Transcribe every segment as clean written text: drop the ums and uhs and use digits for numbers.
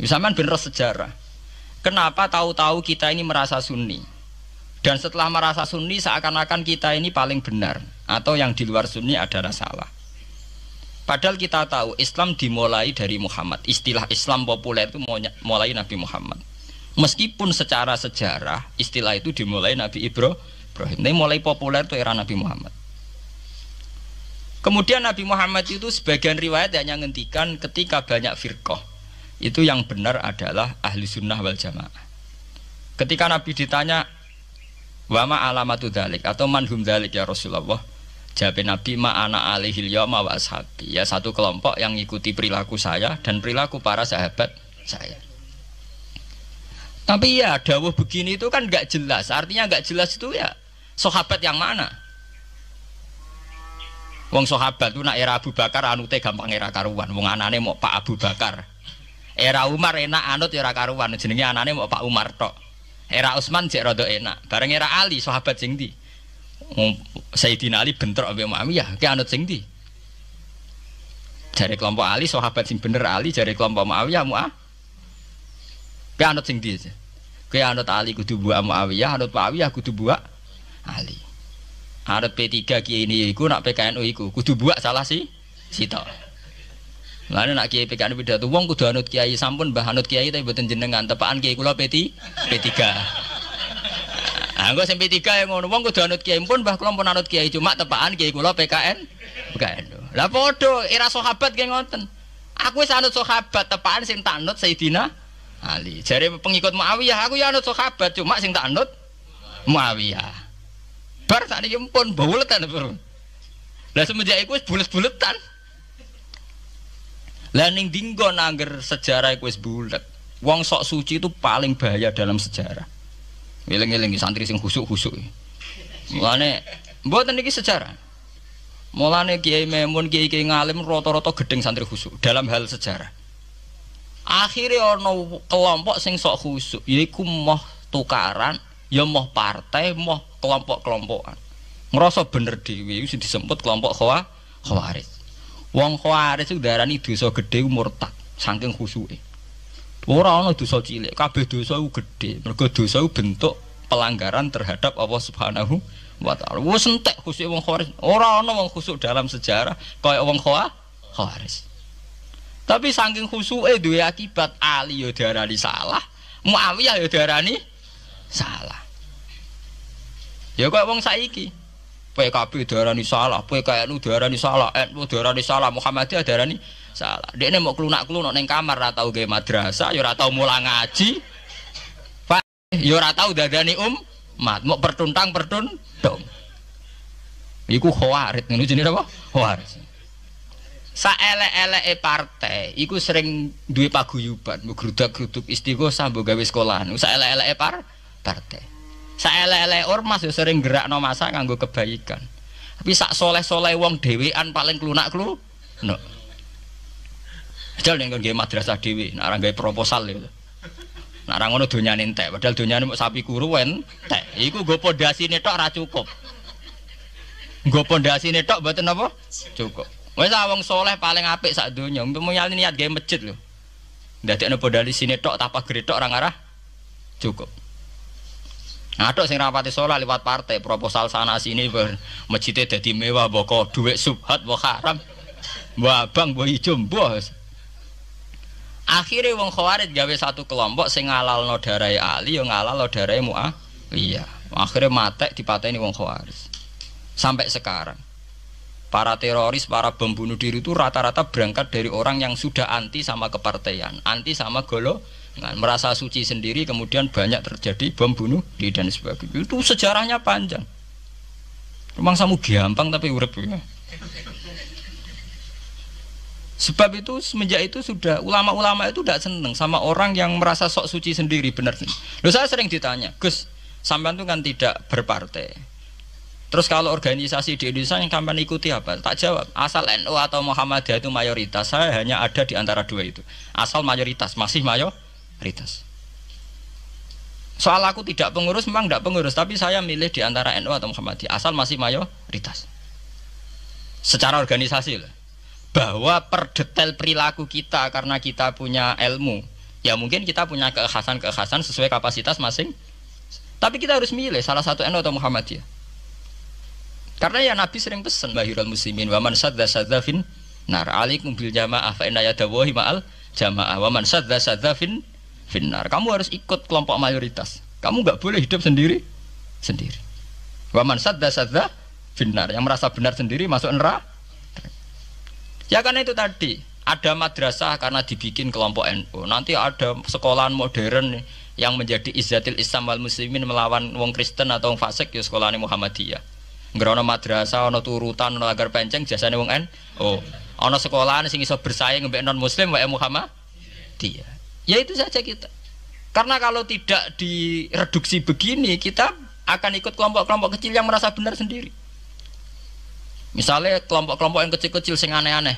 Sampean bener sejarah. Kenapa tahu-tahu kita ini merasa Sunni? Dan setelah merasa Sunni seakan-akan kita ini paling benar atau yang di luar Sunni adalah salah. Padahal kita tahu Islam dimulai dari Muhammad. Istilah Islam populer itu mulai Nabi Muhammad. Meskipun secara sejarah istilah itu dimulai Nabi Ibrahim. Ini mulai populer itu era Nabi Muhammad. Kemudian Nabi Muhammad itu sebagian riwayat hanya ngendikan ketika banyak firqah. Itu yang benar adalah ahli sunnah wal jamaah. Ketika Nabi ditanya wama alamatu dzalik atau manhum dzalik ya Rasulullah, jawab Nabi ma ana alaihil yauma wa ashabi. Ya satu kelompok yang mengikuti perilaku saya dan perilaku para sahabat saya. Tapi ya dawuh begini itu kan enggak jelas. Artinya enggak jelas itu ya sahabat yang mana? Wong sahabat itu nak era Abu Bakar anute gampang era karuan. Wong anane mau Pak Abu Bakar. Era Umar enak anut ya ora karuan. Jenenge anane mau Pak Umar tok. Era Utsman jek rada enak. Bareng era Ali sahabat sing ndi? Sayyidina Ali bentrok ambek Muawiyah, ki anut sing ndi? Jare kelompok Ali sahabat sing bener Ali, jare kelompok Muawiyah ki anut sing ndi? Ki anut Ali kudu buak Muawiyah, anut Muawiyah kudu buak Ali. Anut P3 kiai ini iku nak PKNU iku kudu buak salah si sitok. Lane nak kiai PKNU pidato wong kudu anut kiai sampun mbah anut kiai tapi mboten jenengan tepaan kiai kula P3. Anggo sing P3 yang ngono wong kudu anut kiai pun mbah kula pun anut kiai cuma tepaan kiai kula PKNU. Lah padha era sahabat ki ngoten. Aku wis anut sahabat tepaan sing tak anut Sayyidina Ali. Jare pengikut Muawiyah aku ya anut sahabat cuma sing tak anut Muawiyah. Bar sakniki pun buletan bro. Lah semenjak iku wis bulet-buletan. Lah ning dinggon angger sejarah iku wis bulet. Wong sok suci itu paling bahaya dalam sejarah. Eling-eling santri sing khusuk-khusuk. Mulane mboten niki sejarah. Mulane Kiai Memun, kiai-kiai ngalim rata-rata gedeng santri khusuk dalam hal sejarah. Akhirnya ana kelompok sing sok khusuk, yaiku moh tukaran, ya moh partai, moh kelompok-kelompokan. Ngerasa bener dhewe iku sing disebut kelompok Khawarij. Wong Khawarij iku darani dosa gedhe murtad saking khusuke. Ora ana dosa cilik, kabeh dosa iku gedhe. Mergo dosa iku bentuk pelanggaran terhadap Allah Subhanahu wa taala. Wis entek khusuk wong Khawarij. Ora ana wong khusuk dalam sejarah kaya wong Khawarij. Tapi saking khusuke duwe akibat Ali ya diarani salah, Muawiyah ya diarani salah. Ya kaya wong saiki. PKB diarani salah, PKNU diarani salah, NU diarani salah, Muhammadiyah diarani salah. Dekne mau klunak-klunuk ning kamar ora tau gawe madrasah, ya ora tau mulang ngaji. Ya ora tau dadani umat, mau pertuntang-pertuntung. Iku Khawarij, ngono jenenge apa? Khawarij. Saelek-eleke partai iku sering duwe paguyuban, ngrudak-gruduk istighosah mbok gawe sekolahan. Saelek-eleke partai. Saelek-elek ormas yo sering gerakno masa nganggo kebaikan. Tapi sak soleh-soleh wong dhewean paling klunak-klunuk. Padahal nek nggawe madrasah dhewe, nek ora gawe proposal lho. Nek ora ngono donyane entek, padahal donyane mung sapi kuru entek. Iku nggo pondasine tok ora cukup. Nggo pondasine tok mboten apa? Cukup. Wis wong soleh paling apik sak donya, umpama niat gawe masjid lho. Ndadekno pondasine tok tanpa gretok ora ngarah cukup. Ngaduk sing rapati sholat lewat partai proposal sana sini masjidnya dadi mewah mbok dhuwit subhat mbok haram mbok abang mbok ijo mbok. Akhire wong Khawarij gawe satu kelompok sing ngalalno darahe Ali ya ngalalno darahe Muawiyah. Akhire matek dipateni wong Khawarij. Sampai sekarang para teroris, para bom bunuh diri itu rata-rata berangkat dari orang yang sudah anti sama kepartaian, anti sama golongan, merasa suci sendiri, kemudian banyak terjadi bom bunuh diri dan sebagainya. Itu sejarahnya panjang. Memang samu gampang tapi urip ya. Sebab itu semenjak itu sudah ulama-ulama itu tidak seneng sama orang yang merasa sok suci sendiri, benar. Loh, saya sering ditanya, Gus, sampean itu kan tidak berpartai. Terus kalau organisasi di Indonesia yang sampean ikuti apa? Tak jawab. Asal NU atau Muhammadiyah itu mayoritas, saya hanya ada di antara dua itu. Asal mayoritas, masih mayoritas. Soal aku tidak pengurus, memang tidak pengurus, tapi saya milih di antara NU atau Muhammadiyah. Asal masih mayoritas. Secara organisasi lah. Bahwa per detail perilaku kita karena kita punya ilmu, Ya mungkin kita punya keekhasan sesuai kapasitas masing. Tapi kita harus milih salah satu NU atau Muhammadiyah. Karena ya Nabi sering pesan bahirul muslimin wa man sadza fin nar alaikum bil jamaah fa inna yadallahi ma'al jamaah wa man sadza fin nar. Kamu harus ikut kelompok mayoritas. Kamu enggak boleh hidup sendiri. Wa man sadza fin nar, yang merasa benar sendiri masuk neraka. Ya karena itu tadi ada madrasah karena dibikin kelompok NU. Nanti ada sekolahan modern yang menjadi izzatil Islam wal muslimin melawan wong Kristen atau wong fasik ya sekolahan Muhammadiyah. Ngerono madrasah ana turutan ana agar penceng jasane wong NU. Ana sekolahan sing iso bersaing mbek non muslim wae Muhammadiyah. Ya itu saja kita. Karena kalau tidak direduksi begini kita akan ikut kelompok-kelompok kecil yang merasa benar sendiri. Misalnya kelompok-kelompok yang kecil-kecil sing aneh-aneh.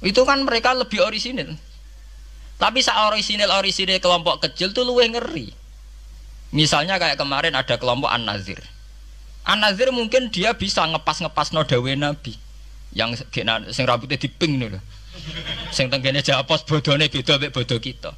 Itu kan mereka lebih orisinil. Tapi orisinil kelompok kecil tuh luwih ngeri. Misalnya kayak kemarin ada kelompok An-Nazir. An-Nazir mungkin dia bisa ngepas no dawe Nabi. Yang sing rambutnya diping nih loh. Sing tenggene japos bodone beda mek bodo kita.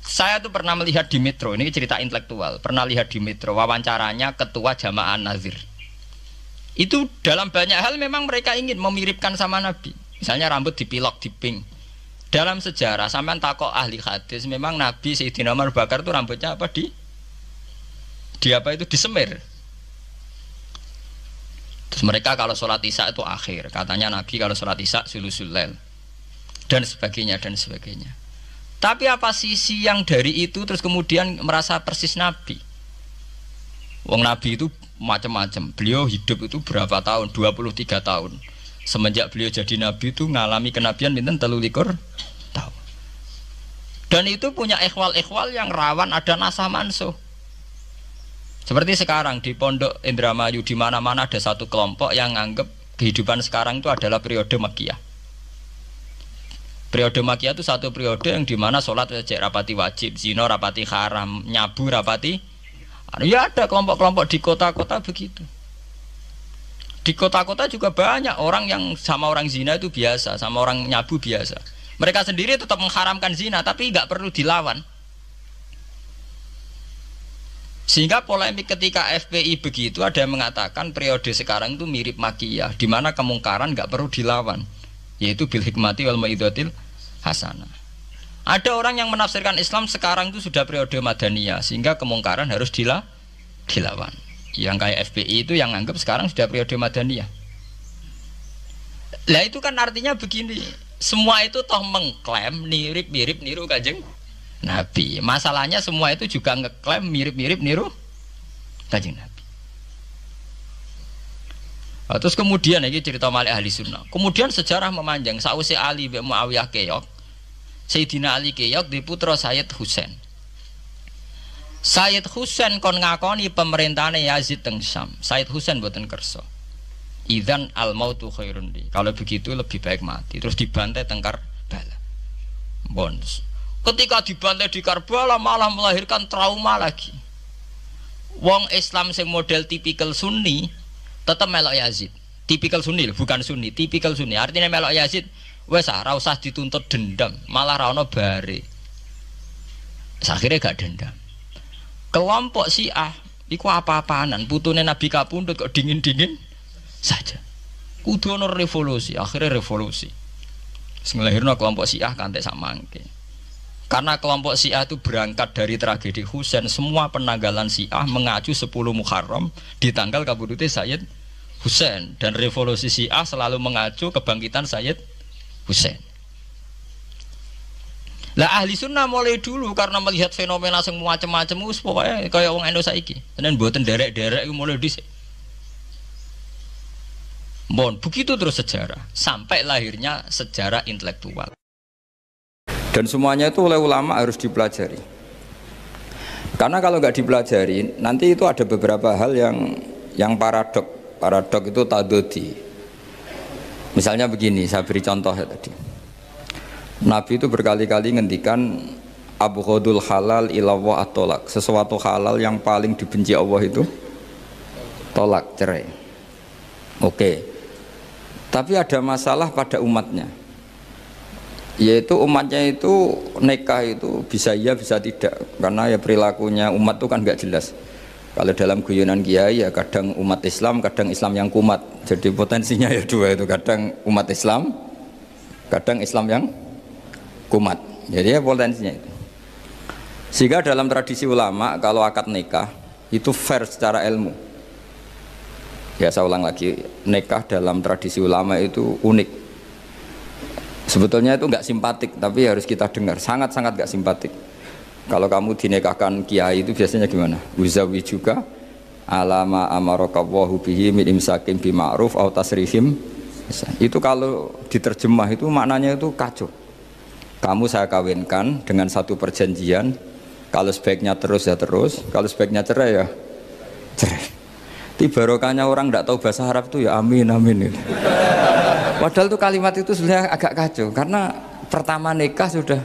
Saya tuh pernah melihat di Metro, ini cerita intelektual. Pernah lihat di Metro wawancaranya ketua Jamaah An-Nazir. Itu dalam banyak hal memang mereka ingin memiripkan sama Nabi. Misalnya rambut dipilok, diping. Dalam sejarah, sampean takok ahli hadis, memang Nabi Sayyidina Umar Bakar itu rambutnya apa di apa itu disemir. Terus mereka kalau sholat isya itu akhir, katanya Nabi kalau sholat isya sulusul lail dan sebagainya dan sebagainya. Tapi apa sisi yang dari itu terus kemudian merasa persis Nabi? Wong Nabi itu macam-macam. Beliau hidup itu berapa tahun? 23 tahun. Semenjak beliau jadi Nabi itu ngalami kenabian pinten 23 tahun. Dan itu punya ikhwal-ikhwal yang rawan ada nasah mansuh. Seperti sekarang di Pondok Indramayu di mana-mana ada satu kelompok yang anggap kehidupan sekarang itu adalah periode Makkiyah. Periode Makkiyah itu satu periode yang dimana sholat rapati wajib, zina rapati haram, nyabu rapati. Ya ada kelompok-kelompok di kota-kota begitu. Di kota-kota juga banyak orang yang sama orang zina itu biasa, sama orang nyabu biasa. Mereka sendiri tetap mengharamkan zina, tapi nggak perlu dilawan. Sehingga polemik ketika FPI begitu, ada yang mengatakan periode sekarang itu mirip Makkiyah, di mana kemungkaran nggak perlu dilawan, yaitu bil hikmati wal mau'izatil hasanah. Ada orang yang menafsirkan Islam sekarang itu sudah periode Madaniyah, sehingga kemungkaran harus dilawan. Yang kayak FPI itu yang anggap sekarang sudah periode Madaniyah. Lah itu kan artinya begini, semua itu toh mengklaim mirip-mirip niru Kanjeng Nabi. Masalahnya semua itu juga ngeklaim mirip-mirip niru Kanjeng Nabi. Nah, terus kemudian ini cerita Malik ahli sunnah. Kemudian sejarah memanjang. Sausi Ali bin Muawiyah keok, Sayyidina Ali keok di putra Sayyid Husain. Sayyid Husain kon ngakoni pemerintahane Yazid teng Syam. Sayyid Husain boten kersa. Idzan al mautu khairun li. Kalau begitu lebih baik mati. Terus dibantai teng Karbala. Bons. Ketika dibantai di Karbala malah melahirkan trauma lagi. Wong Islam sing model tipikal Sunni tetap melok Yazid. Tipikal Sunni bukan Sunni, tipikal Sunni. Artinya melok Yazid wes ora usah dituntut dendam, malah ra ono bare. Akhirnya gak dendam. Kelompok Syiah iku apa-apaanan, putune Nabi kapundhut kok dingin-dingin saja. Kudu ono revolusi, akhirnya revolusi. Sing nglahirno kelompok Syiah kanthi sak mangke. Karena kelompok Syiah itu berangkat dari tragedi Husain, semua penanggalan Syiah mengacu 10 Muharram di tanggal kabudute Sayyid Husain, dan revolusi Syiah selalu mengacu kebangkitan Sayyid Husain. Lah ahli sunnah mulai dulu karena melihat fenomena sing macam-macam wis pokoke kaya wong Indonesia saiki. Tenan mboten derek-derek iku mulai dhisik. Bon, begitu terus sejarah sampai lahirnya sejarah intelektual. Dan semuanya itu oleh ulama harus dipelajari. Karena kalau nggak dipelajari, nanti itu ada beberapa hal yang paradok. Paradok itu tadodi. Misalnya begini, saya beri contoh ya tadi. Nabi itu berkali-kali ngendikan abghadul halal ilallah at-tolak. Sesuatu halal yang paling dibenci Allah itu tolak, cerai. Oke. Tapi ada masalah pada umatnya. Yaitu umatnya itu nikah itu bisa iya bisa tidak, karena ya perilakunya umat itu kan nggak jelas. Kalau dalam guyonan kiai ya kadang umat Islam, kadang Islam yang kumat. Jadi potensinya ya dua itu, kadang umat Islam, kadang Islam yang kumat. Jadi ya potensinya itu. Sehingga dalam tradisi ulama kalau akad nikah itu fair secara ilmu. Ya saya ulang lagi, nikah dalam tradisi ulama itu unik. Sebetulnya itu nggak simpatik, tapi harus kita dengar. Sangat-sangat nggak simpatik. Kalau kamu dinikahkan kiai itu biasanya gimana? Uzawi juga alama amarakawahu bihi min imsakim bima'ruf au tasrihim. Itu kalau diterjemah itu maknanya itu kacau. Kamu saya kawinkan dengan satu perjanjian. Kalau sebaiknya terus ya terus, kalau sebaiknya cerai ya cerai. Barokahnya orang tidak tahu bahasa Arab itu ya amin amin. Padahal tuh kalimat itu sebenarnya agak kacau, karena pertama nikah sudah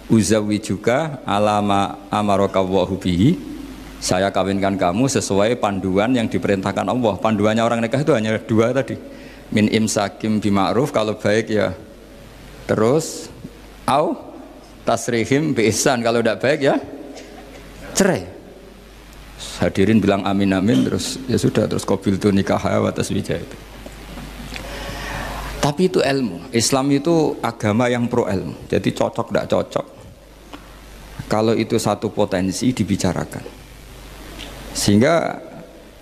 uzawi juga alama amarakawahu bihi, saya kawinkan kamu sesuai panduan yang diperintahkan Allah. Panduannya orang nikah itu hanya dua tadi, min imsakim bima'ruf, kalau baik ya terus, au tasrihim bi ihsan, kalau tidak baik ya cerai. Hadirin bilang amin amin, terus ya sudah, terus qabil tu nikah wa taswija itu. Tapi itu ilmu. Islam itu agama yang pro ilmu. Jadi cocok tidak cocok, kalau itu satu potensi dibicarakan. Sehingga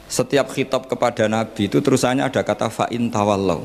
setiap khitab kepada Nabi itu terusannya ada kata fa'in tawallau.